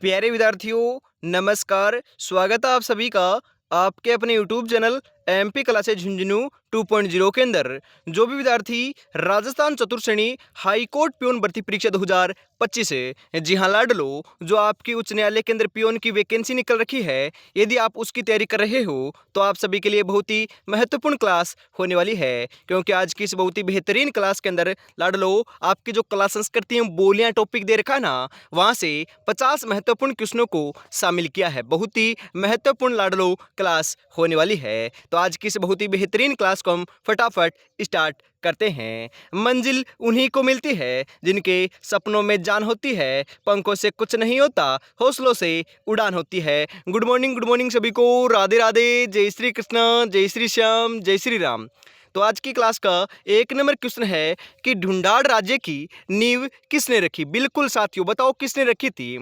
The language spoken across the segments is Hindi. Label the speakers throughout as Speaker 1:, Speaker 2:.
Speaker 1: प्यारे विद्यार्थियों, नमस्कार। स्वागत है आप सभी का आपके अपने YouTube channel MP classes Jhunjhunu 2.0 के अंदर। जो भी विद्यार्थी राजस्थान चतुर्थ श्रेणी हाई कोर्ट पियोन भर्ती परीक्षा 2025 है, जी हाँ लाडलो, जो आपकी उच्च न्यायालय के अंदर पियोन की वैकेंसी निकल रखी है, यदि आप उसकी तैयारी कर रहे हो तो आप सभी के लिए बहुत ही महत्वपूर्ण क्लास होने वाली है। क्योंकि आज की इस बहुत ही बेहतरीन क्लास के अंदर लाडलो, आपकी जो कला संस्कृति एवं बोलियां टॉपिक दे रखा है ना, वहां से 50 महत्वपूर्ण क्वेश्चनों को शामिल किया है। बहुत ही महत्वपूर्ण लाडलो क्लास होने वाली है। तो आज की इस बहुत ही बेहतरीन क्लास को हम फटाफट स्टार्ट करते हैं। मंजिल उन्हीं को मिलती है जिनके सपनों में जान होती है, पंखों से कुछ नहीं होता, हौसलों से उड़ान होती है। गुड मॉर्निंग सभी को। राधे राधे, जय श्री कृष्ण, जय श्री श्याम, जय श्री राम। तो आज की क्लास का एक नंबर क्वेश्चन है कि ढूंढाड़ राज्य की नींव किसने रखी। बिल्कुल साथियों, बताओ किसने रखी थी।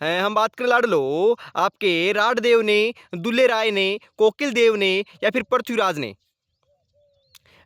Speaker 1: हम बात करें लाडलो, आपके राडदेव ने, दुल्ले राय ने, कोकिल देव ने या फिर पृथ्वीराज ने।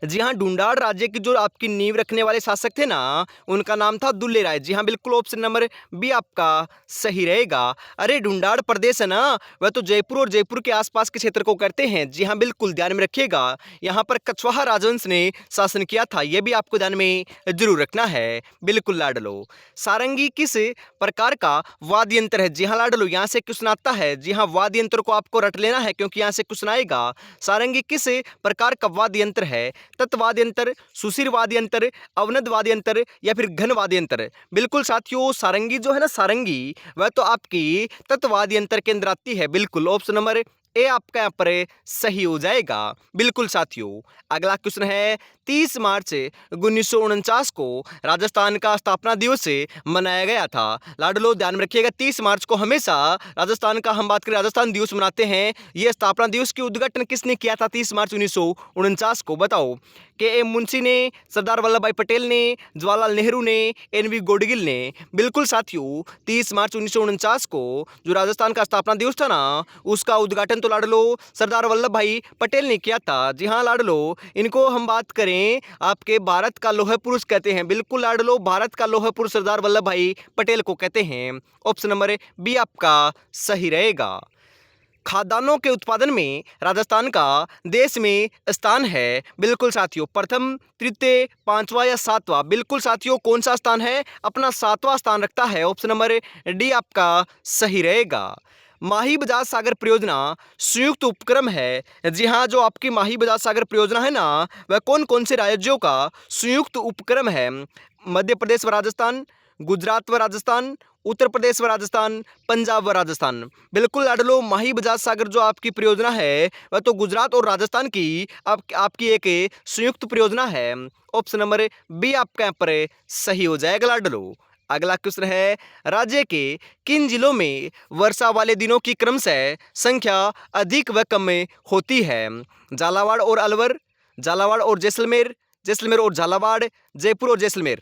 Speaker 1: जी हाँ, ढूंढाड़ राज्य की जो आपकी नींव रखने वाले शासक थे ना, उनका नाम था दुल्ले राय। जी हाँ, बिल्कुल ऑप्शन नंबर बी आपका सही रहेगा। अरे ढूंढाड़ प्रदेश है ना, वह तो जयपुर और जयपुर के आसपास के क्षेत्र को करते हैं। जी हाँ, बिल्कुल ध्यान में रखिएगा। यहाँ पर कछवाहा राजवंश ने शासन किया था, यह भी आपको ध्यान में जरूर रखना है। बिल्कुल लाडलो। सारंगी किस प्रकार का वाद्य यंत्र है। जी हाँ लाडलो, यहाँ से क्वेश्चन आता है। जी हाँ, वाद्य यंत्र को आपको रट लेना है क्योंकि यहाँ से क्वेश्चन आएगा। सारंगी किस प्रकार का वाद्य यंत्र है। तत्वाद्य यंत्र, सुशिर वाद्य यंत्र, अवनद वाद्य यंत्र या फिर घन वाद्य यंत्र। बिल्कुल साथियों, सारंगी जो है ना, सारंगी वह तो आपकी तत्वाद्य यंत्र के अंदर आती है। बिल्कुल ऑप्शन नंबर ए आपका यहाँ पर सही हो जाएगा। बिल्कुल साथियों, अगला क्वेश्चन है 30 मार्च 1949 को राजस्थान का स्थापना दिवस मनाया गया था। लाडलो ध्यान में रखिएगा, 30 मार्च को हमेशा राजस्थान का हम बात करें राजस्थान दिवस मनाते हैं। यह स्थापना दिवस की उद्घाटन किसने किया था 30 मार्च 1949 को। बताओ। के एम मुंशी ने, सरदार वल्लभ भाई पटेल ने, जवाहरलाल नेहरू ने, एन.वी. गोडगिल ने। बिल्कुल साथियों, 30 मार्च 1949 को जो राजस्थान का स्थापना दिवस था ना, उसका उद्घाटन तो लाडलो सरदार वल्लभ भाई पटेल ने किया था। जी हाँ लाडलो, इनको हम बात करें आपके भारत का लौह पुरुष कहते हैं। बिल्कुल लाडलो, भारत का लौह पुरुष सरदार वल्लभ भाई पटेल को कहते हैं। ऑप्शन नंबर बी आपका सही रहेगा। खाद्यान्नों के उत्पादन में राजस्थान का देश में स्थान है। बिल्कुल साथियों, प्रथम, तृतीय, पांचवा या सातवां। बिल्कुल साथियों, कौन सा स्थान है, अपना सातवां स्थान रखता है। ऑप्शन नंबर डी आपका सही रहेगा। माही बजाज सागर परियोजना संयुक्त उपक्रम है। जी हाँ, जो आपकी माही बजाज सागर परियोजना है ना, वह कौन कौन से राज्यों का संयुक्त उपक्रम है। मध्य प्रदेश व राजस्थान, गुजरात व राजस्थान, उत्तर प्रदेश व राजस्थान, पंजाब व राजस्थान। बिल्कुल लाडलो, माही बजाज सागर जो आपकी परियोजना है वह तो गुजरात और राजस्थान की आपकी एक संयुक्त परियोजना है। ऑप्शन नंबर बी आपका यहाँ पर सही हो जाएगा लाडलो। अगला क्वेश्चन है, राज्य के किन जिलों में वर्षा वाले दिनों की क्रमशः संख्या अधिक व कम होती है। झालावाड़ और अलवर, झालावाड़ और जैसलमेर, जैसलमेर और झालावाड़, जयपुर और जैसलमेर।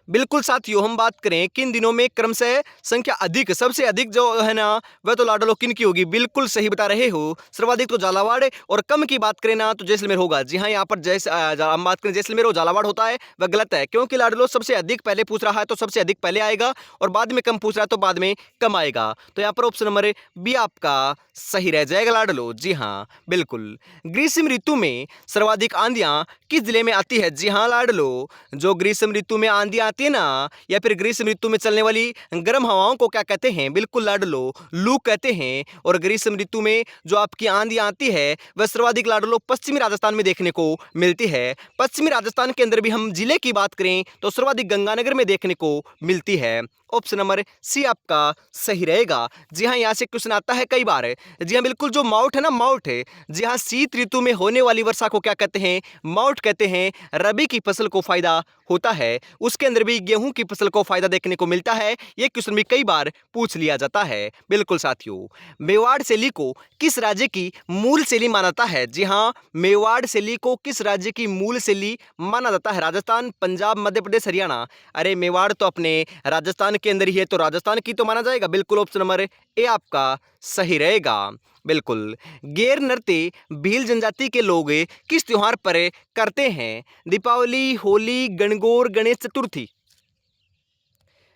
Speaker 1: बिल्कुल साथियों, हम बात करें किन दिनों में क्रमशः संख्या अधिक, सबसे अधिक जो है ना, वह तो लाडलो किन की होगी। बिल्कुल सही बता रहे हो, सर्वाधिक तो झालावाड़ और कम की बात करें ना तो जैसलमेर होगा। जी हाँ, यहाँ पर हम बात करें जैसलमेर और झालावाड़ होता है, वह गलत है। क्योंकि लाडलो सबसे अधिक पहले पूछ रहा है तो सबसे अधिक पहले आएगा, और बाद में कम पूछ रहा है तो बाद में कम आएगा। तो यहाँ पर ऑप्शन नंबर बी आपका सही रह जाएगा लाडलो। जी हाँ बिल्कुल। ग्रीष्म ऋतु में सर्वाधिक आंधियां किस जिले में आती है। जी हाँ लाडलो, जो ग्रीष्म ऋतु में आंधियां आती है ना, या फिर ग्रीष्म ऋतु में चलने वाली गर्म हवाओं को क्या कहते हैं। बिल्कुल लाडलो, लू कहते हैं। और ग्रीष्म ऋतु में जो आपकी आंधियां आती है वह सर्वाधिक लाडलो पश्चिमी राजस्थान में देखने को मिलती है। पश्चिमी राजस्थान के अंदर भी हम जिले की बात करें तो सर्वाधिक गंगानगर में देखने को मिलती है। ऑप्शन नंबर सी आपका सही रहेगा। जी हाँ, यहाँ से क्वेश्चन आता है कई बार। जी हाँ बिल्कुल, जो माउट है ना, माउट है। जी हाँ, शीत ऋतु में होने वाली वर्षा को क्या कहते हैं, माउट कहते हैं। रबी की फसल को फायदा होता है, उसके अंदर भी गेहूं की फसल को फायदा देखने को मिलता है। ये क्वेश्चन भी कई बार पूछ लिया जाता है। बिल्कुल साथियों, मेवाड़ शैली को किस राज्य की मूल शैली माना जाता है। जी हाँ, मेवाड़ शैली को किस राज्य की मूल शैली माना जाता है। राजस्थान, पंजाब, मध्य प्रदेश, हरियाणा। अरे मेवाड़ तो अपने राजस्थान के अंदर ही है, तो राजस्थान की तो माना जाएगा। बिल्कुल ऑप्शन नंबर ए आपका सही रहेगा। बिल्कुल। गैर नृत्य भील जनजाति के लोग किस त्योहार पर करते हैं। दीपावली, होली, गणगौर, गणेश चतुर्थी।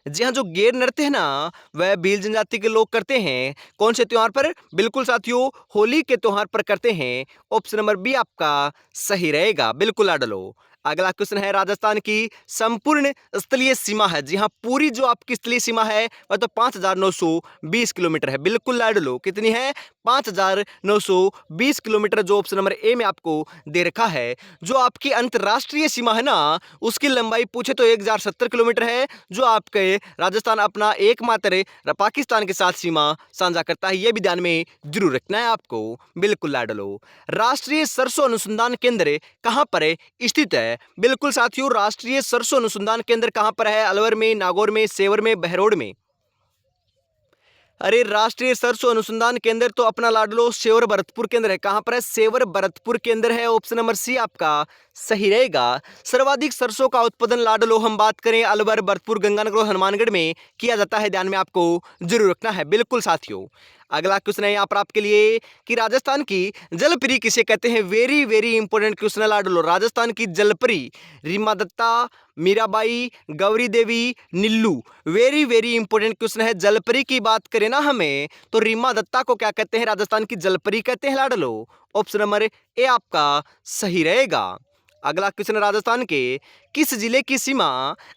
Speaker 1: जी हाँ, जो गेर नृत्य है ना, वह भील जनजाति के लोग करते हैं। कौन से त्योहार पर? बिल्कुल साथियों, होली के त्योहार पर करते हैं। ऑप्शन नंबर बी आपका सही रहेगा। बिल्कुल लाडलो। अगला क्वेश्चन है, राजस्थान की संपूर्ण स्थलीय सीमा है। जी हाँ, पूरी जो आपकी स्थलीय सीमा है वह तो 5,920 किलोमीटर है। बिल्कुल लाडलो। कितनी है? 5,920 किलोमीटर, जो ऑप्शन नंबर ए में आपको दे रखा है। जो आपकी अंतर्राष्ट्रीय सीमा है ना, उसकी लंबाई पूछे तो 1,070 किलोमीटर है, जो आपके राजस्थान अपना एकमात्र पाकिस्तान के साथ सीमा साझा करता है। यह भी ध्यान में जरूर रखना है आपको। बिल्कुल लाडलो। राष्ट्रीय सरसों अनुसंधान केंद्र कहां पर स्थित है? बिल्कुल साथियों, राष्ट्रीय सरसों अनुसंधान केंद्र कहां पर है? अलवर में, नागौर में, सेवर में, बहरोड में? अरे, राष्ट्रीय सरसों अनुसंधान केंद्र तो अपना लाडलो सेवर भरतपुर केंद्र है। कहां पर है? सेवर भरतपुर केंद्र है। ऑप्शन नंबर सी आपका सही रहेगा। सर्वाधिक सरसों का उत्पादन लाडलो हम बात करें अलवर, भरतपुर, गंगानगर और हनुमानगढ़ में किया जाता है। ध्यान में आपको जरूर रखना है। बिल्कुल साथियों। अगला क्वेश्चन है यहाँ पर आपके लिए कि राजस्थान की जलपरी किसे कहते हैं? वेरी वेरी इंपॉर्टेंट क्वेश्चन है लाडलो। राजस्थान की जलपरी, रीमा दत्ता, मीराबाई, गौरी देवी, नीलू। वेरी वेरी इंपॉर्टेंट क्वेश्चन है। जलपरी की बात करें ना हमें, तो रीमा दत्ता को क्या कहते हैं? राजस्थान की जलपरी कहते हैं लाडलो। ऑप्शन नंबर ए आपका सही रहेगा। अगला क्वेश्चन, राजस्थान के किस जिले की सीमा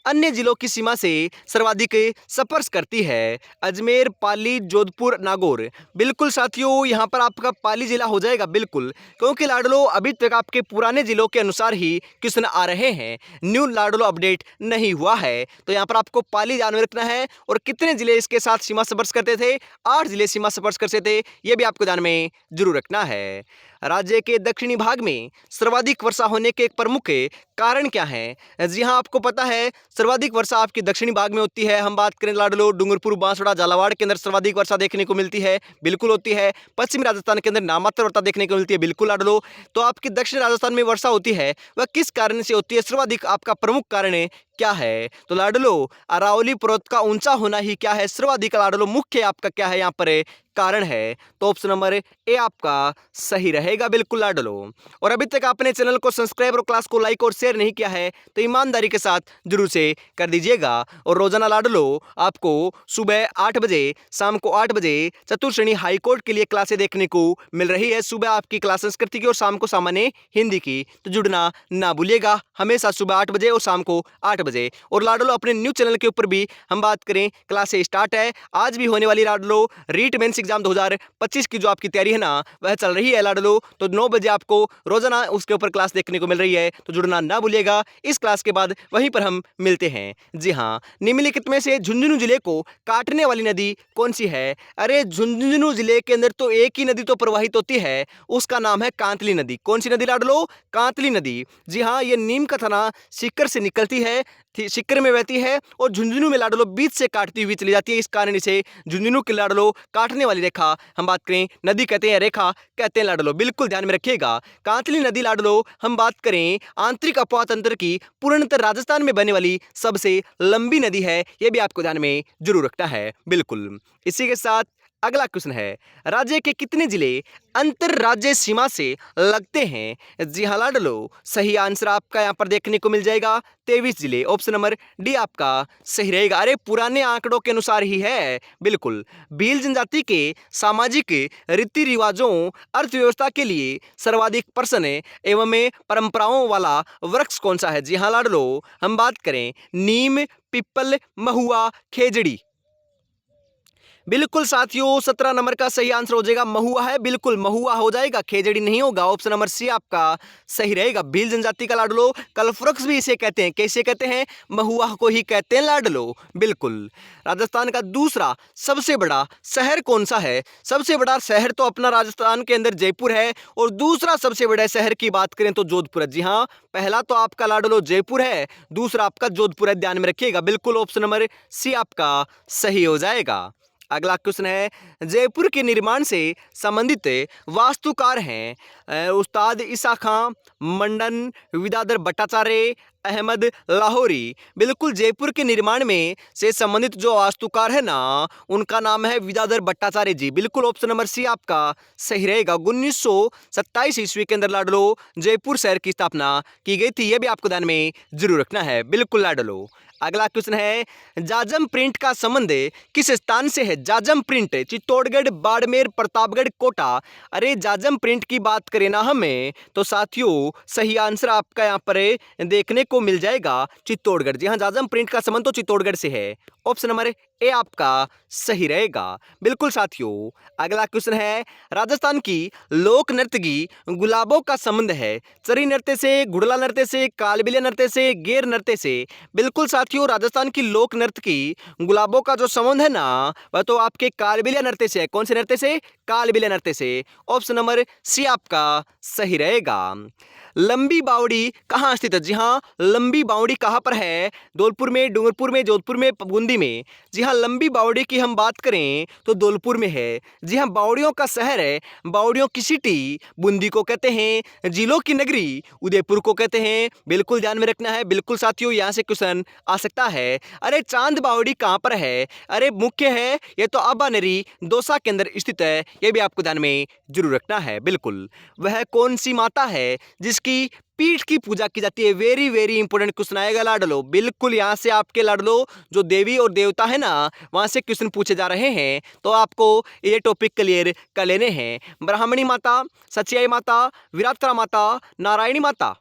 Speaker 1: अन्य जिलों की सीमा से सर्वाधिक स्पर्श करती है? अजमेर, पाली, जोधपुर, नागौर? बिल्कुल साथियों, यहाँ पर आपका पाली जिला हो जाएगा। बिल्कुल, क्योंकि लाडलो अभी तक आपके पुराने जिलों के अनुसार ही क्वेश्चन आ रहे हैं, न्यू लाडलो अपडेट नहीं हुआ है। तो यहाँ पर आपको पाली ध्यान में रखना है। और कितने जिले इसके साथ सीमा स्पर्श करते थे? 8 जिले सीमा स्पर्श करते थे। ये भी आपको ध्यान में जरूर रखना है। राज्य के दक्षिणी भाग में सर्वाधिक वर्षा होने के एक प्रमुख कारण क्या है? जी हाँ, आपको पता है सर्वाधिक वर्षा आपके दक्षिणी भाग में होती है। हम बात करें लाडलो, डूंगरपुर, बांसवाड़ा, झालावाड़ के अंदर सर्वाधिक वर्षा देखने को मिलती है। बिल्कुल होती है। पश्चिमी राजस्थान के अंदर नामात्र वर्षा देखने को मिलती है। बिल्कुल लाडलो। तो आपकी दक्षिण राजस्थान में वर्षा होती है, वह किस कारण से होती है? सर्वाधिक आपका प्रमुख कारण क्या है? तो लाडलो, अरावली पर्वत का ऊंचा होना ही क्या है? सर्वाधिक लाडलो मुख्य आपका क्या है यहाँ पर कारण है? तो ऑप्शन नंबर ए आपका सही रहेगा। बिल्कुल लाडलो। और अभी तक आपने चैनल को सब्सक्राइब और क्लास को लाइक और शेयर नहीं किया है तो ईमानदारी के साथ जरूर से कर दीजिएगा। और रोजाना लाडलो आपको सुबह 8 बजे, शाम को 8 बजे चतुर्श्रेणी हाईकोर्ट के लिए क्लासें देखने को मिल रही है। सुबह आपकी क्लास संस्कृति की और शाम को सामान्य हिंदी की। तो जुड़ना ना भूलिएगा, हमेशा सुबह 8 बजे और शाम को 8 बजे। और लाडलो अपने न्यू चैनल के ऊपर भी हम बात करें, क्लासें स्टार्ट है। आज भी होने वाली लाडलो रीट मेंस एग्जाम 2025 की जो आपकी तैयारी है ना, वह चल रही है लाडलो। तो 9 बजे आपको रोजाना उसके ऊपर क्लास देखने को मिल रही है। तो जुड़ना ना भूलिएगा। इस क्लास के बाद वहीं पर हम मिलते हैं। जी हाँ, निम्नलिखित में से झुंझुनू जिले को काटने वाली नदी कौन सी है? अरे, झुंझुनू जिले के अंदर तो एक ही नदी तो प्रवाहित होती है, उसका नाम है कांतली नदी। कौन सी नदी लाडलो? कांतली नदी। जी हाँ, ये नीम का थाना सीकर से निकलती है, सीकर में बहती है और झुंझुनू में लाडलो बीच से काटती हुई चली जाती है। इस कारण इसे झुंझुनू की लाडलो काटने वाली रेखा हम बात करें, नदी कहते हैं, रेखा कहते हैं लाडलो। बिल्कुल ध्यान में रखिएगा। कांतली नदी लाडलो हम बात करें आंतरिक अपवाह तंत्र की पूर्णतः राजस्थान में बहने वाली सबसे लंबी नदी है। यह भी आपको ध्यान में जरूर रखना है। बिल्कुल। इसी के साथ अगला क्वेश्चन है, राज्य के कितने जिले अंतरराज्य सीमा से लगते हैं? जी हाँ लाडलो, सही आंसर आपका यहाँ पर देखने को मिल जाएगा 23 जिले। ऑप्शन नंबर डी आपका सही रहेगा। अरे, पुराने आंकड़ों के अनुसार ही है। बिल्कुल। भील जनजाति के सामाजिक रीति रिवाजों, अर्थव्यवस्था के लिए सर्वाधिक प्रसन्न एवं परंपराओं वाला वृक्ष कौन सा है? जी हाँ लाडलो, हम बात करें नीम, पिपल, महुआ, खेजड़ी। बिल्कुल साथियों, 17 नंबर का सही आंसर हो जाएगा महुआ है। बिल्कुल महुआ हो जाएगा, खेजड़ी नहीं होगा। ऑप्शन नंबर सी आपका सही रहेगा। भील जनजाति का लाडलो कल्पवृक्ष भी इसे कहते हैं। कैसे कहते हैं? महुआ को ही कहते हैं लाडलो। बिल्कुल। राजस्थान का दूसरा सबसे बड़ा शहर कौन सा है? सबसे बड़ा शहर तो अपना राजस्थान के अंदर जयपुर है और दूसरा सबसे बड़ा शहर की बात करें तो जोधपुर है। जी हाँ, पहला तो आपका लाडलो जयपुर है, दूसरा आपका जोधपुर है। ध्यान में रखिएगा। बिल्कुल ऑप्शन नंबर सी आपका सही हो जाएगा। अगला क्वेश्चन है, जयपुर के निर्माण से संबंधित वास्तुकार हैं उस्ताद ईसा खां, मंडन, विद्याधर भट्टाचार्य, अहमद लाहौरी। बिल्कुल, जयपुर के निर्माण में से संबंधित जो वास्तुकार है ना, उनका नाम है विद्याधर भट्टाचार्य जी। बिल्कुल ऑप्शन नंबर सी आपका सही रहेगा। 1927 ईस्वी के अंदर लाडलो जयपुर शहर की स्थापना की गई थी। यह भी आपको ध्यान में जरूर रखना है। बिल्कुल लाडलो। अगला क्वेश्चन है, जाजम प्रिंट का संबंध किस स्थान से है? जाजम प्रिंट चित्तौड़गढ़, बाड़मेर, प्रतापगढ़, कोटा। अरे जाजम प्रिंट की बात करें ना हमें तो साथियों सही आंसर आपका यहाँ पर देखने को मिल जाएगा चित्तौड़गढ़। जी हाँ, जाजम प्रिंट का संबंध तो चित्तौड़गढ़ से है। ऑप्शन नंबर ए आपका सही रहेगा। बिल्कुल साथियों, अगला क्वेश्चन है, राजस्थान की लोक नर्तकी गुलाबों का संबंध है चरी नृत्य से, गुड़ला नृत्य से, कालबिलिया नृत्य से, गेर नृत्य से। बिल्कुल साथियों, राजस्थान की लोक नर्तकी गुलाबों का जो संबंध है ना वह तो आपके कालबिलिया नृत्य से है। कौन से नृत्य से? कालबिलिया नृत्य से। ऑप्शन नंबर सी आपका सही रहेगा। लंबी बावड़ी कहाँ स्थित है? जी हाँ, लंबी बावड़ी कहाँ पर है? धौलपुर में, डूंगरपुर में, जोधपुर में, बूंदी में। जी हाँ, लंबी बावड़ी की हम बात करें तो धौलपुर में है। जी हाँ, बावड़ियों का शहर है, बावड़ियों की सिटी बूंदी को कहते हैं, जिलों की नगरी उदयपुर को कहते हैं। बिल्कुल ध्यान में रखना है। बिल्कुल साथियों, यहाँ से क्वेश्चन आ सकता है। अरे चांद बावड़ी कहाँ पर है? अरे मुख्य है ये तो अबानेरी दौसा के अंदर स्थित है। ये भी आपको ध्यान में जरूर रखना है। बिल्कुल, वह कौन सी माता है जिसकी पीठ की पूजा की जाती है? वेरी वेरी इंपॉर्टेंट क्वेश्चन आएगा लाडलो। बिल्कुल यहाँ से आपके लाडलो जो देवी और देवता है ना वहां से क्वेश्चन पूछे जा रहे हैं, तो आपको ये टॉपिक क्लियर कर लेने हैं। ब्राह्मणी माता, सचियाई माता, विराटरा माता, नारायणी माता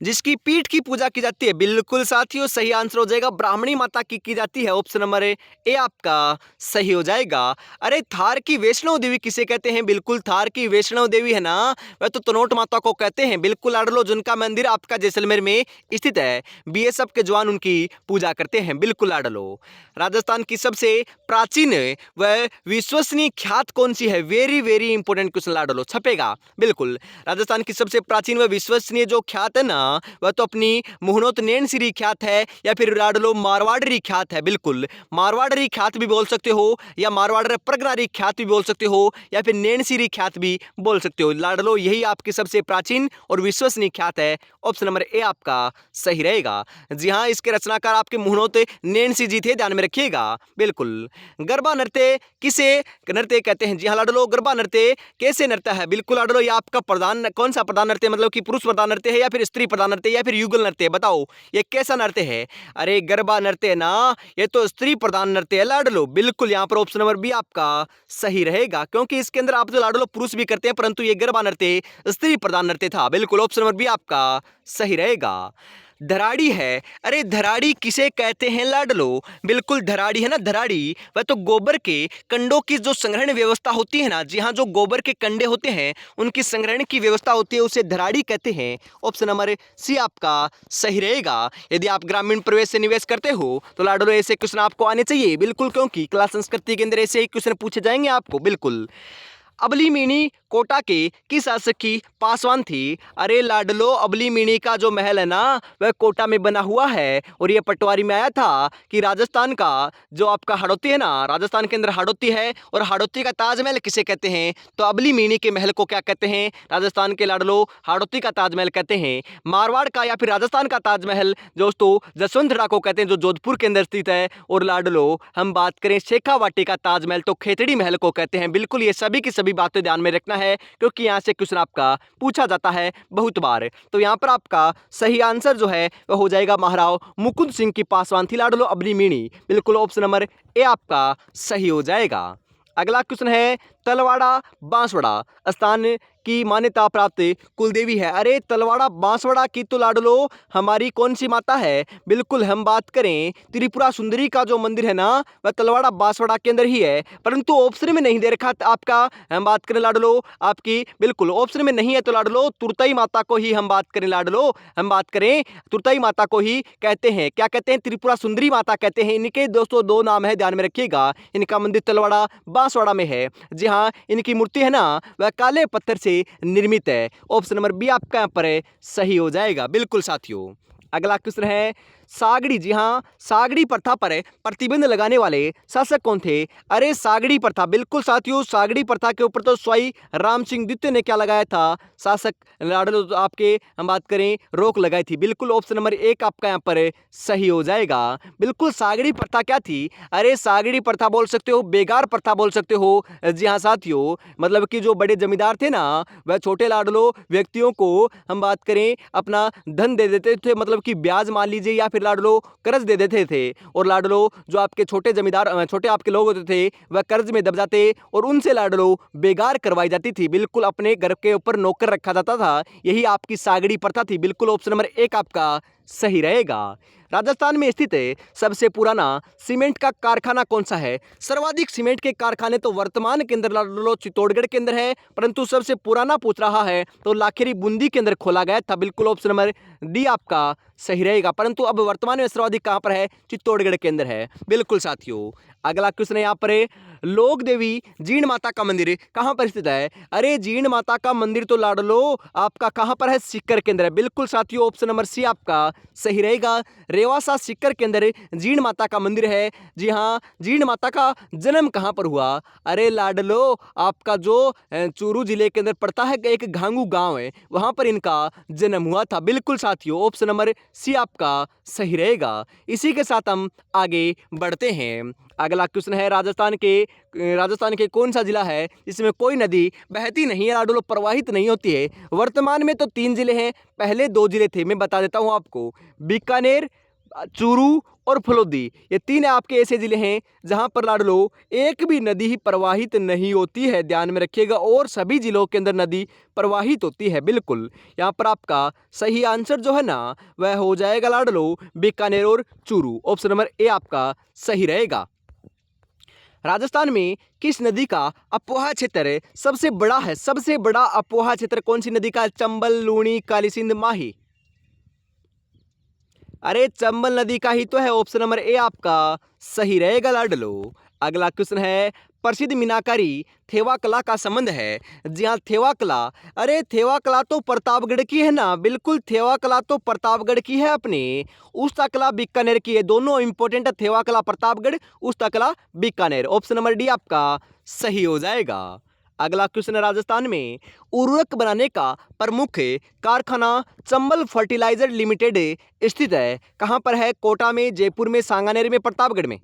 Speaker 1: जिसकी पीठ की पूजा की जाती है। बिल्कुल साथियों, सही आंसर हो जाएगा ब्राह्मणी माता की जाती है। ऑप्शन नंबर ए आपका सही हो जाएगा। अरे थार की वैष्णव देवी किसे कहते हैं? बिल्कुल थार की वैष्णव देवी है ना वह तो तनोट माता को कहते हैं। बिल्कुल लाडलो, जिनका मंदिर आपका जैसलमेर में स्थित है। बीएसएफ के जवान उनकी पूजा करते हैं। बिल्कुल लाडलो, राजस्थान की सबसे प्राचीन व विश्वसनीय ख्यात कौन सी है? वेरी वेरी इंपॉर्टेंट क्वेश्चन लाडलो, छपेगा। बिल्कुल, राजस्थान की सबसे प्राचीन व विश्वसनीय जो ख्यात है ना वह तो अपनी मुहनोत नैनसिरी ख्यात है, या फिर लाडलो मारवाड़ी ख्यात है। बिल्कुल, मारवाड़ी ख्यात भी बोल सकते हो, या मारवाड़ी परगनारी ख्यात भी बोल सकते हो, या फिर नैनसिरी ख्यात भी बोल सकते हो। लाडलो, यही आपकी सबसे प्राचीन और विश्वसनीय ख्यात है। ऑप्शन नंबर ए आपका सही रहेगा। जी हाँ, इसके रचनाकार आपके मुहनोत नैनसी जी थे, ध्यान में रखिएगा। बिल्कुल, गरबा नृत्य किसे नृत्य कहते हैं? जी हाँ लाडलो, गरबा नृत्य कैसे नृत्य है? बिल्कुल लाडलो, ये आपका प्रधान कौन सा प्रधान नृत्य, मतलब कि पुरुष प्रधान नृत्य है या फिर स्त्री प्रधान नृत्य या फिर युगल नृत्य? बताओ ये कैसा नृत्य है? अरे गरबा नृत्य ना, ये तो स्त्री प्रधान नृत्य है लाडलो। बिल्कुल, यहाँ पर ऑप्शन नंबर बी आपका सही रहेगा, क्योंकि इसके अंदर आप जो लाडलो पुरुष भी करते हैं, परंतु ये गरबा नृत्य स्त्री प्रधान नृत्य था। बिल्कुल, ऑप्शन नंबर बी आपका सही रहेगा। धराड़ी है, अरे धराड़ी किसे कहते हैं लाडलो? बिल्कुल, धराड़ी है ना, धराड़ी वह तो गोबर के कंडों की जो संग्रहण व्यवस्था होती है ना। जी हाँ, जो गोबर के कंडे होते हैं उनकी संग्रहण की व्यवस्था होती है, उसे धराड़ी कहते हैं। ऑप्शन नंबर सी आपका सही रहेगा। यदि आप ग्रामीण प्रवेश से निवेश करते हो तो लाडलो ऐसे क्वेश्चन आपको आने चाहिए। बिल्कुल, क्योंकि क्लास संस्कृति के अंदर ऐसे ही क्वेश्चन पूछे जाएंगे आपको। बिल्कुल, अबलीमीणी कोटा के किस शासक की पासवान थी? अरे लाडलो, अबलीमीणी का जो महल है ना वह कोटा में बना हुआ है, और यह पटवारी में आया था कि राजस्थान का जो आपका हाड़ौती है ना, राजस्थान के अंदर हाड़ौती है, और हाड़ौती का ताजमहल किसे कहते हैं? तो अबलीमीणी के महल को क्या कहते हैं? राजस्थान के लाडलो, हाड़ौती का ताजमहल कहते हैं। मारवाड़ का या फिर राजस्थान का ताजमहल दोस्तों जसवंतरा को कहते हैं, जो जोधपुर के अंदर स्थित है। और लाडलो, हम बात करें शेखावाटी का ताजमहल तो खेतड़ी महल को कहते हैं। बिल्कुल, ये सभी की सभी बातें ध्यान में रखना है, क्योंकि यहां से क्वेश्चन आपका पूछा जाता है बहुत बार। तो यहां पर आपका सही आंसर जो है वह हो जाएगा महाराव मुकुंद सिंह की पासवान थी लाडलो अबलीमीणी। बिल्कुल, ऑप्शन नंबर ए आपका सही हो जाएगा। अगला क्वेश्चन है, तलवाड़ा बांसवाड़ा स्थान की मान्यता प्राप्त कुलदेवी है। अरे तलवाड़ा बांसवाड़ा की तो लाडलो हमारी कौन सी माता है? बिल्कुल, हम बात करें त्रिपुरा सुंदरी का जो मंदिर है ना वह तलवाड़ा बांसवाड़ा के अंदर ही है, परंतु ऑप्शन में नहीं दे रखा आपका। हम बात करें लाडलो आपकी, बिल्कुल ऑप्शन में नहीं है, तो लाडलो तुरतई माता को ही हम बात करें। लाडलो, हम बात करें तुरतई माता को ही कहते हैं। क्या कहते हैं? त्रिपुरा सुंदरी माता कहते हैं। इनके दोस्तों दो नाम है, ध्यान में रखिएगा। इनका मंदिर तलवाड़ा बांसवाड़ा में है। जी हाँ, इनकी मूर्ति है ना वह काले पत्थर से निर्मित है। ऑप्शन नंबर बी आपका यहाँ पर सही हो जाएगा। बिल्कुल साथियों, अगला क्वेश्चन है, सागड़ी, जी हाँ, सागड़ी प्रथा पर प्रतिबंध लगाने वाले शासक कौन थे? अरे सागड़ी प्रथा, बिल्कुल साथियों, सागड़ी प्रथा के ऊपर तो स्वाई राम सिंह द्वितीय ने क्या लगाया था? शासक लाडलो आपके हम बात करें रोक लगाई थी। बिल्कुल, ऑप्शन नंबर एक आपका यहाँ पर सही हो जाएगा। बिल्कुल, सागड़ी प्रथा क्या थी? अरे सागड़ी प्रथा बोल सकते हो, बेगार प्रथा बोल सकते हो। जी हाँ साथियों, मतलब कि जो बड़े जमींदार थे ना वह छोटे लाडलो व्यक्तियों को हम बात करें अपना धन दे देते थे, मतलब कि ब्याज मान लीजिए या फिर फिर लाडलो कर्ज दे देते थे और लाडलो जो आपके छोटे जमींदार छोटे आपके लोग होते थे वह कर्ज में दब जाते और उनसे लाडलो बेगार करवाई जाती थी। बिल्कुल अपने घर के ऊपर नौकर रखा जाता था। यही आपकी सागड़ी प्रथा थी। बिल्कुल ऑप्शन नंबर 1 आपका सही रहेगा। राजस्थान में स्थित सबसे पुराना सीमेंट का कारखाना कौन सा है? सर्वाधिक सीमेंट के कारखाने तो वर्तमान के अंदर लाडलो चित्तौड़गढ़ के अंदर है, परंतु सबसे पुराना पूछ रहा है तो लाखेरी बूंदी के अंदर खोला गया था। बिल्कुल ऑप्शन नंबर डी आपका सही रहेगा, परंतु अब वर्तमान में सर्वाधिक कहां पर है? चित्तौड़गढ़ के अंदर है। बिल्कुल साथियों, अगला क्वेश्चन है यहां पर लोक देवी जीण माता का मंदिर कहां पर स्थित है? अरे जीण माता का मंदिर तो लाडलो आपका कहां पर है? सीकर के अंदर है। बिल्कुल साथियों, ऑप्शन नंबर सी आपका सही रहेगा। रेवासा सीकर के अंदर जीण माता का मंदिर है। जी हाँ, जीण माता का जन्म कहां पर हुआ? अरे लाडलो आपका जो चूरू जिले के अंदर पड़ता है एक घांगू गांव है, वहां पर इनका जन्म हुआ था। बिल्कुल साथियों, ऑप्शन नंबर सी आपका सही रहेगा। इसी के साथ हम आगे बढ़ते हैं। अगला क्वेश्चन है राजस्थान के कौन सा जिला है जिसमें कोई नदी बहती नहीं है लाडलो, प्रवाहित नहीं होती है? वर्तमान में तो 3 जिले हैं, पहले 2 जिले थे, मैं बता देता हूं आपको। बीकानेर, चूरू और फलोदी, ये 3 आपके ऐसे जिले हैं जहां पर लाडलो एक भी नदी ही प्रवाहित नहीं होती है, ध्यान में रखिएगा। और सभी जिलों के अंदर नदी प्रवाहित होती है। बिल्कुल यहां पर आपका सही आंसर जो है ना वह हो जाएगा लाडलो बीकानेर और चूरू। ऑप्शन नंबर ए आपका सही रहेगा। राजस्थान में किस नदी का अपवाह क्षेत्र सबसे बड़ा है? सबसे बड़ा अपवाह क्षेत्र कौन सी नदी का? चंबल, लूणी, काली सिंध, माही। अरे चंबल नदी का ही तो है। ऑप्शन नंबर ए आपका सही रहेगा लाडलो। अगला क्वेश्चन है प्रसिद्ध मीनाकारी थेवा कला का संबंध है। जी हाँ, थेवा कला, अरे थेवा कला तो प्रतापगढ़ की है ना। बिल्कुल थेवा कला तो प्रतापगढ़ की है अपने। उस्ता कला बीकानेर की है। दोनों इंपॉर्टेंट है, थेवा कला प्रतापगढ़, उस्ता कला बीकानेर। ऑप्शन नंबर डी आपका सही हो जाएगा। अगला क्वेश्चन है राजस्थान में उर्वरक बनाने का प्रमुख कारखाना चंबल फर्टिलाइजर लिमिटेड स्थित है। कहां पर है? कोटा में, जयपुर में, सांगानेर में, प्रतापगढ़ में।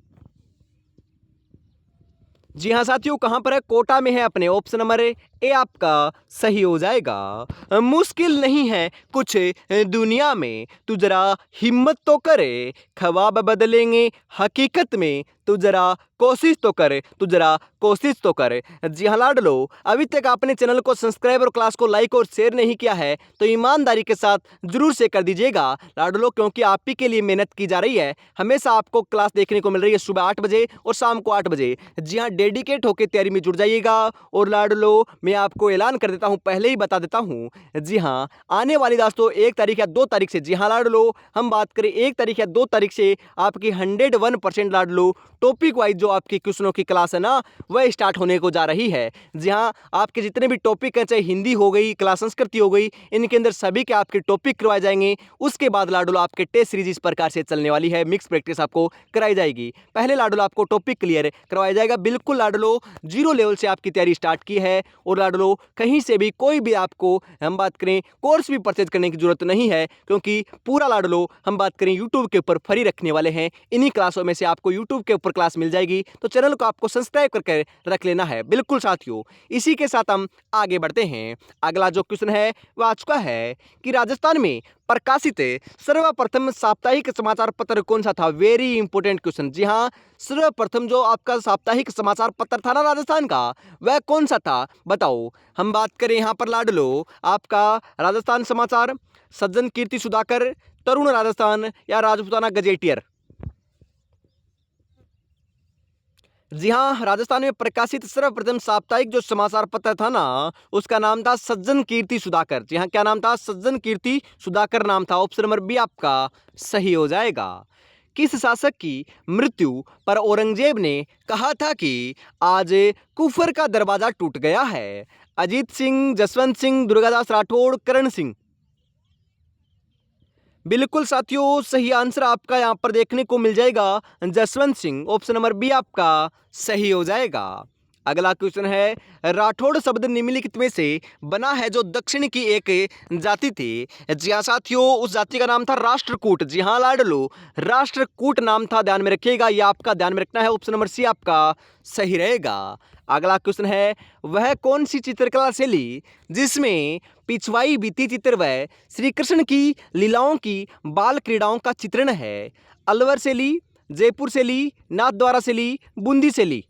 Speaker 1: जी हाँ साथियों, कहां पर है? कोटा में है अपने। ऑप्शन नंबर ए आपका सही हो जाएगा। मुश्किल नहीं है कुछ दुनिया में, तू जरा हिम्मत तो करे, ख्वाब बदलेंगे हकीकत में, तू जरा कोशिश तो करे, तू जरा कोशिश तो करे। जी हाँ लाडलो, अभी तक आपने चैनल को सब्सक्राइब और क्लास को लाइक और शेयर नहीं किया है तो ईमानदारी के साथ जरूर से कर दीजिएगा लाडलो, क्योंकि आप ही के लिए मेहनत की जा रही है। हमेशा आपको क्लास देखने को मिल रही है सुबह 8 बजे और शाम को 8 बजे। जी हाँ, डेडिकेट होकर तैयारी में जुड़ जाइएगा। और लाडलो मैं आपको ऐलान कर देता हूं, पहले ही बता देता हूं। जी हाँ, आने वाली दोस्तों 1 तारीख या 2 तारीख से, जी हाँ लाडलो हम बात करें 1 तारीख या 2 तारीख से आपकी 101% लाडलो टॉपिक वाइज जो आपकी क्वेश्चनों की क्लास है ना वह स्टार्ट होने को जा रही है। जी हाँ, आपके जितने भी टॉपिक हैं, चाहे हिंदी हो गई, क्लास संस्कृति हो गई, इनके अंदर सभी के आपके टॉपिक करवाए जाएंगे। उसके बाद लाडलो आपके टेस्ट सीरीज इस प्रकार से चलने वाली है, मिक्स प्रैक्टिस आपको कराई जाएगी। पहले लाडलो आपको टॉपिक क्लियर करवाया जाएगा। बिल्कुल लाडलो 0 लेवल से आपकी तैयारी स्टार्ट की है। और लाडलो कहीं से भी कोई भी आपको हम बात करें कोर्स भी परचेज करने की जरूरत नहीं है, क्योंकि पूरा लाडलो हम बात करें यूट्यूब के ऊपर फ्री रखने वाले हैं। इन्हीं क्लासों में से आपको यूट्यूब के ऊपर क्लास मिल जाएगी, तो चैनल को आपको सब्सक्राइब करके रख लेना है। बिल्कुल साथियों, इसी के साथ हम आगे बढ़ते हैं। अगला जो क्वेश्चन है वह आ चुका है कि राजस्थान में प्रकाशित सर्वप्रथम साप्ताहिक समाचार पत्र कौन सा था? Very important question. जी हाँ, सर्वप्रथम जो आपका साप्ताहिक समाचार पत्र था ना राजस्थान का, वह कौन सा था? बताओ। हम बात करें यहाँ पर लाडलो आपका राजस्थान समाचार, सज्जन कीर्ति सुधाकर, तरुण राजस्थान या राजपूताना गजेटियर। जी हाँ, राजस्थान में प्रकाशित सर्वप्रथम साप्ताहिक जो समाचार पत्र था ना उसका नाम था सज्जन कीर्ति सुधाकर। जी हाँ, क्या नाम था? सज्जन कीर्ति सुधाकर नाम था। ऑप्शन नंबर बी आपका सही हो जाएगा। किस शासक की मृत्यु पर औरंगजेब ने कहा था कि आज कुफर का दरवाजा टूट गया है? अजीत सिंह, जसवंत सिंह, दुर्गादास राठौड़, करण सिंह। बिल्कुल साथियों, सही आंसर आपका यहां पर देखने को मिल जाएगा Jaswant Singh. Option number B आपका सही हो जाएगा। अगला क्वेश्चन है, राठौड़ शब्द निम्नलिखित में से बना है जो दक्षिण की एक जाति थी। जी हाँ साथियों, उस जाति का नाम था राष्ट्रकूट। जी हाँ लाडलो, राष्ट्रकूट नाम था, ध्यान में रखिएगा, ये आपका ध्यान में रखना है। ऑप्शन नंबर सी आपका सही रहेगा। अगला क्वेश्चन है, वह कौन सी चित्रकला शैली जिसमें पिछवाई बीती चित्र व श्री कृष्ण की लीलाओं की बाल क्रीड़ाओं का चित्रण है? अलवर शैली, जयपुर शैली, नाथद्वारा शैली, बूंदी शैली।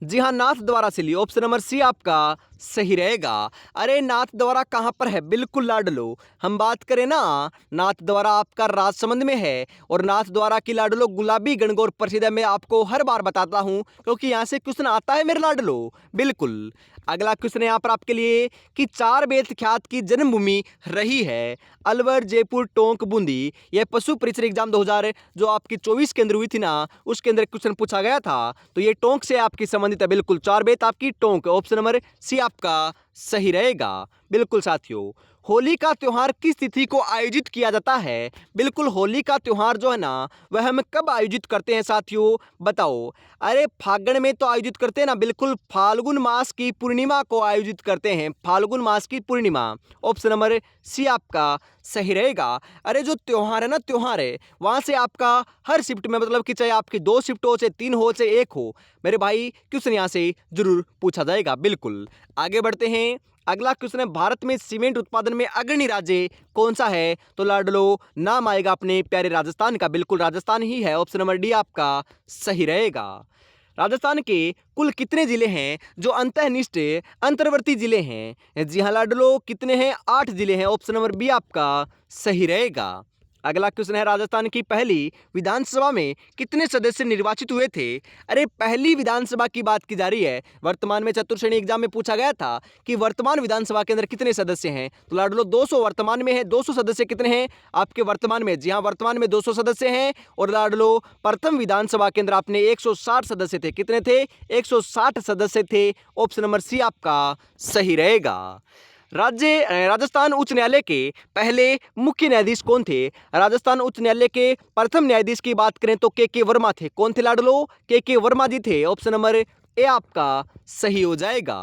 Speaker 1: जी हाँ, नाथ द्वारा शैली, ऑप्शन नंबर सी आपका सही रहेगा। अरे नाथ द्वारा कहाँ पर है? बिल्कुल लाडलो, हम बात करें ना, नाथ द्वारा आपका राजसमंद में है। और नाथ द्वारा की लाडलो गुलाबी गणगौर प्रसिद्ध है। मैं आपको हर बार बताता हूँ क्योंकि यहाँ से क्वेश्चन आता है मेरे लाडलो। बिल्कुल। अगला क्वेश्चन है यहाँ पर आपके लिए कि चार बेत ख्यात की जन्मभूमि रही है अलवर, जयपुर, टोंक, बूंदी। यह पशु परीक्षण एग्जाम 2000 जो आपकी 24 के अंदर हुई थी ना, उसके अंदर क्वेश्चन पूछा गया था। तो ये टोंक से आपकी संबंधित है। बिल्कुल, चार बेत आपकी टोंक, ऑप्शन नंबर सी आपका सही रहेगा। बिल्कुल साथियों, होली का त्योहार किस तिथि को आयोजित किया जाता है? बिल्कुल, होली का त्योहार जो है ना, वह हम कब आयोजित करते हैं साथियों, बताओ। अरे फागुन में तो आयोजित करते हैं ना, बिल्कुल फाल्गुन मास की पूर्णिमा को आयोजित करते हैं, फाल्गुन मास की पूर्णिमा। ऑप्शन नंबर सी आपका सही रहेगा। अरे जो त्योहार है ना, त्योहार है, वहां से आपका हर शिफ्ट में, मतलब कि चाहे आपकी 2 शिफ्ट हो, चाहे 3 हो, चाहे 1 हो, मेरे भाई क्वेश्चन यहाँ से जरूर पूछा जाएगा। बिल्कुल, आगे बढ़ते हैं। अगला क्वेश्चन है, भारत में सीमेंट उत्पादन में अग्रणी राज्य कौन सा है? तो लाडलो नाम आएगा अपने प्यारे राजस्थान का। बिल्कुल, राजस्थान ही है, ऑप्शन नंबर डी आपका सही रहेगा। राजस्थान के कुल कितने जिले हैं जो अंतःनिष्ठ अंतर्वर्ती जिले हैं? जी हाँ लाडलो, कितने हैं? 8 जिले हैं, ऑप्शन नंबर बी आपका सही रहेगा। अगला क्वेश्चन है, राजस्थान की पहली विधानसभा में कितने सदस्य निर्वाचित हुए थे? अरे पहली विधानसभा की बात की जा रही है। वर्तमान में चतुर्श्रेणी एग्जाम में पूछा गया था कि वर्तमान विधानसभा के अंदर कितने सदस्य हैं। तो लाडलो 200 वर्तमान में है। 200 सदस्य कितने हैं आपके वर्तमान में? जी हाँ, वर्तमान में 200 सदस्य हैं। और लाडलो प्रथम विधानसभा के अंदर आपने 160 सदस्य थे। कितने थे? 160 सदस्य थे। ऑप्शन नंबर सी आपका सही रहेगा। राजस्थान उच्च न्यायालय के पहले मुख्य न्यायाधीश कौन थे? राजस्थान उच्च न्यायालय के प्रथम न्यायाधीश की बात करें तो के वर्मा थे। कौन थे लाडलो? के वर्मा जी थे। ऑप्शन नंबर ए आपका सही हो जाएगा।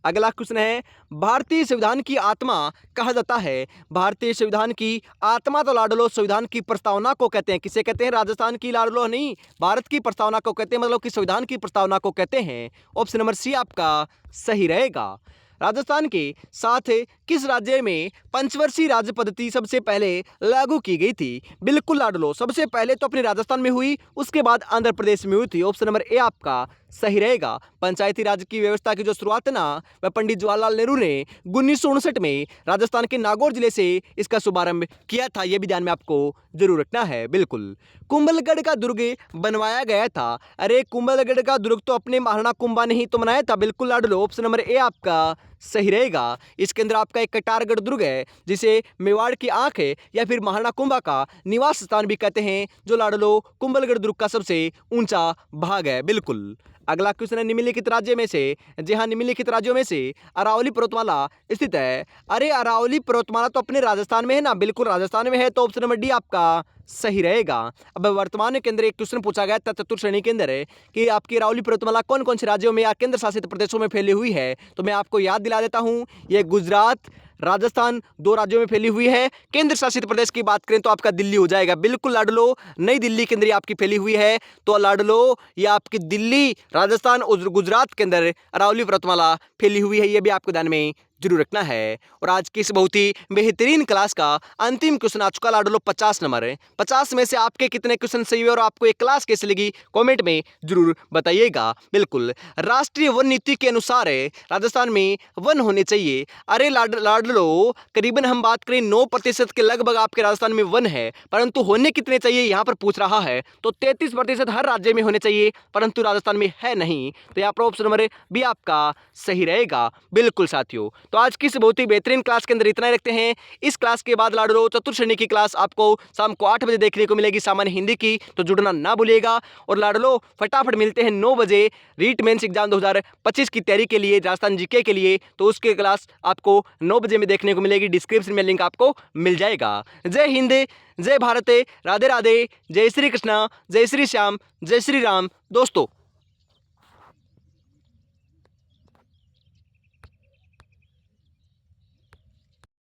Speaker 1: अगला क्वेश्चन है, भारतीय संविधान की आत्मा कहा जाता है? भारतीय संविधान की आत्मा तो लाडलो संविधान की प्रस्तावना को कहते हैं। किसे कहते हैं? राजस्थान की लाडलो नहीं, भारत की प्रस्तावना को कहते हैं, मतलब कि संविधान की प्रस्तावना को कहते हैं। ऑप्शन नंबर सी आपका सही रहेगा। राजस्थान के साथ किस राज्य में पंचवर्षीय राज्य पद्धति सबसे पहले लागू की गई थी? बिल्कुल लाडलो, सबसे पहले तो अपने राजस्थान में हुई, उसके बाद आंध्र प्रदेश में हुई थी। ऑप्शन नंबर ए आपका सही रहेगा। पंचायती राज की व्यवस्था की जो शुरुआत है ना, वह पंडित जवाहरलाल नेहरू ने 1959 में राजस्थान के नागौर जिले से इसका शुभारंभ किया था। यह भी ध्यान में आपको जरूर रखना है। बिल्कुल, कुंभलगढ़ का दुर्ग बनवाया गया था। अरे कुंभलगढ़ का दुर्ग तो अपने महाराणा कुंभा ने ही तो बनाया था। बिल्कुल लाडलो, ऑप्शन नंबर ए आपका सही रहेगा। इसके अंदर आपका एक कटारगढ़ दुर्ग है जिसे मेवाड़ की आंख है या फिर महाराणा कुंभा का निवास स्थान भी कहते हैं, जो लाडलो कुंभलगढ़ दुर्ग का सबसे ऊंचा भाग है। बिल्कुल। अगला क्वेश्चन है, निम्नलिखित राज्य में से, जी हाँ, निम्नलिखित राज्यों में से अरावली पर्वतमाला स्थित है? अरे अरावली पर्वतमाला तो अपने राजस्थान में है ना। बिल्कुल, राजस्थान में है, तो ऑप्शन नंबर डी आपका सही रहेगा। अब वर्तमान के अंदर एक क्वेश्चन पूछा गया था चतुर्श्रेणी के अंदर है कि आपकी अरावली पर्वतमाला कौन कौन से राज्यों में या केंद्र शासित प्रदेशों में फैली हुई है? तो मैं आपको याद दिला देता हूं, ये गुजरात, राजस्थान 2 राज्यों में फैली हुई है। केंद्र शासित प्रदेश की बात करें तो आपका दिल्ली हो जाएगा। बिल्कुल लाडलो, नई दिल्ली के अंदर आपकी फैली हुई है। तो लाडलो ये आपकी दिल्ली, राजस्थान और गुजरात के अंदर अरावली पर्वतमाला फैली हुई है। ये भी आपको ध्यान में जरूर रखना है। और आज की इस बहुत ही बेहतरीन क्लास का अंतिम क्वेश्चन आ चुका लाडलो 50 नंबर है। 50 में से आपके कितने क्वेश्चन सही हुए और आपको ये क्लास कैसे लगी कमेंट में जरूर बताइएगा। बिल्कुल, राष्ट्रीय वन नीति के अनुसार राजस्थान में वन होने चाहिए। अरे लाडलो करीबन हम बात करें 9% के लगभग आपके राजस्थान में वन है, परंतु होने कितने चाहिए यहाँ पर पूछ रहा है। तो 33% हर राज्य में होने चाहिए, परंतु राजस्थान में है नहीं। तो यहाँ पर ऑप्शन नंबर बी आपका सही रहेगा। बिल्कुल साथियों, तो आज की इस बहुत ही बेहतरीन क्लास के अंदर इतना ही रखते हैं। इस क्लास के बाद लाडलो चतुर्श्रेणी की क्लास आपको शाम को 8 बजे देखने को मिलेगी, सामान्य हिंदी की, तो जुड़ना ना भूलिएगा। और लाडलो फटाफट मिलते हैं 9 बजे रीट मेंस एग्जाम 2025 की तैयारी के लिए, राजस्थान जीके के लिए। तो उसके क्लास आपको 9 बजे में देखने को मिलेगी। डिस्क्रिप्शन में लिंक आपको मिल जाएगा। जय हिंद, जय भारत, राधे राधे, जय श्री कृष्णा, जय श्री श्याम, जय श्री राम दोस्तों।